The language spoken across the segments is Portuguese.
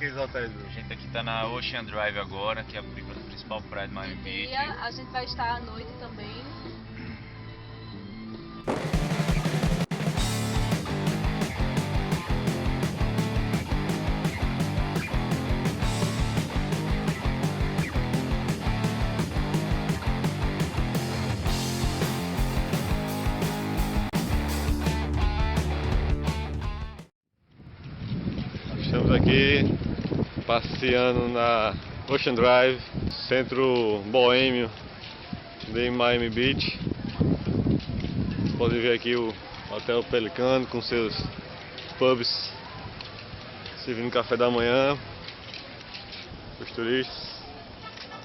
aqueles hotéis? A gente aqui tá na Ocean Drive agora, que é a principal praia de Miami Beach. A gente vai estar à noite também. Estamos aqui passeando na Ocean Drive, centro boêmio de Miami Beach. Vocês podem ver aqui o Hotel Pelicano com seus pubs servindo café da manhã para os turistas.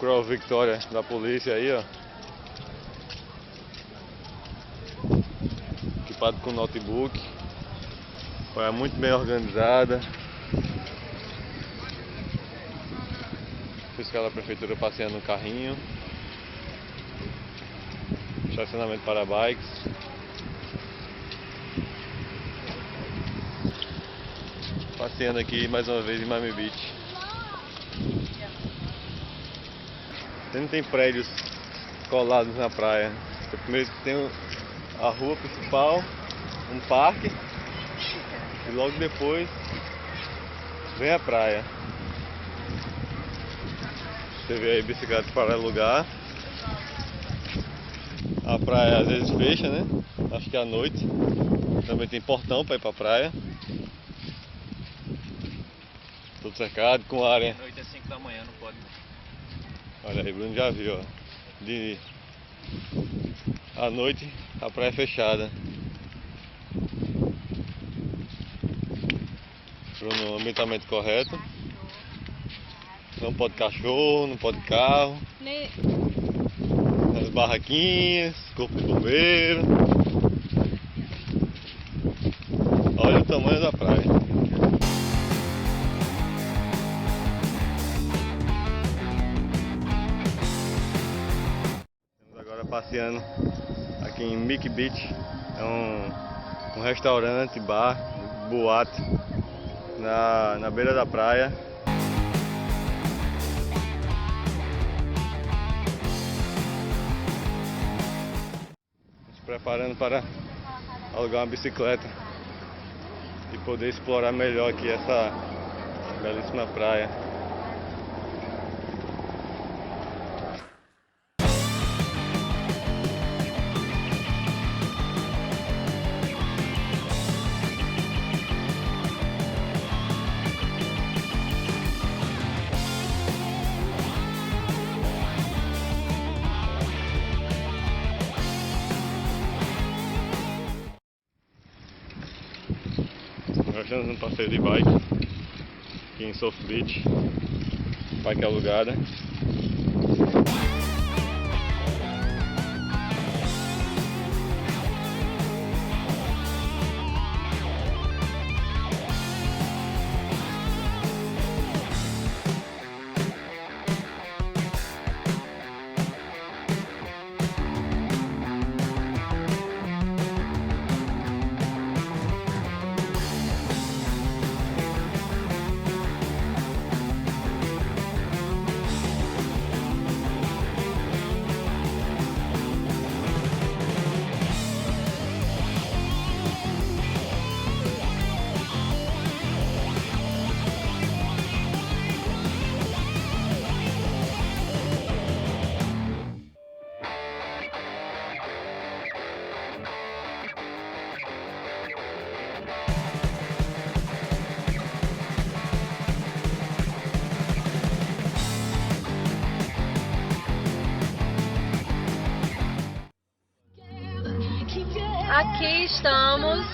Crown Victoria da polícia aí, ó, equipado com notebook. Praia muito bem organizada. Fiscal da prefeitura passeando no carrinho. Estacionamento para bikes. Passeando aqui mais uma vez em Miami Beach. Não tem prédios colados na praia. Primeiro tem a rua principal, um parque, e logo depois vem a praia. Você vê aí bicicleta para alugar. A praia às vezes fecha, né? Acho que à noite. Também tem portão para ir para a praia. Tudo cercado com área. À noite é 5 da manhã, não pode. Olha aí, Bruno já viu, ó. À noite a praia é fechada. Bruno, o ambientamento correto. Não pode cachorro, não pode carro. As barraquinhas, corpo de bombeiro. Olha o tamanho da praia. Estamos agora passeando aqui em Mickey Beach. É um restaurante, bar, boate na beira da praia. Preparando para alugar uma bicicleta e poder explorar melhor aqui essa belíssima praia. Nós estamos num passeio de bike aqui em South Beach, bike alugada. Aqui estamos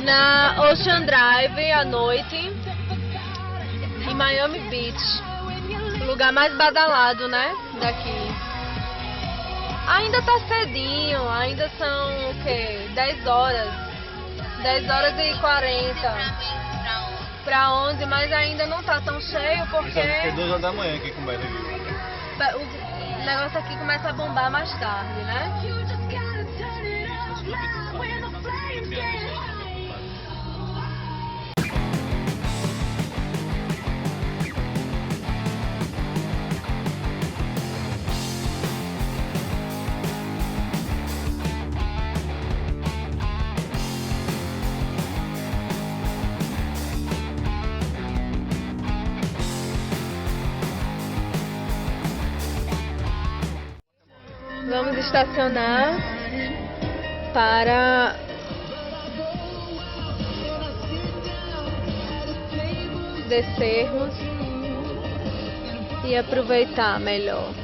na Ocean Drive à noite em Miami Beach, o lugar mais badalado, né, daqui. Ainda tá cedinho, ainda são o quê? 10 horas. 10 horas e 40 para 11, mas ainda não tá tão cheio porque É 2 horas da manhã que começa aqui. o negócio aqui começa a bombar mais tarde, né? Vamos estacionar para descermos e aproveitar melhor.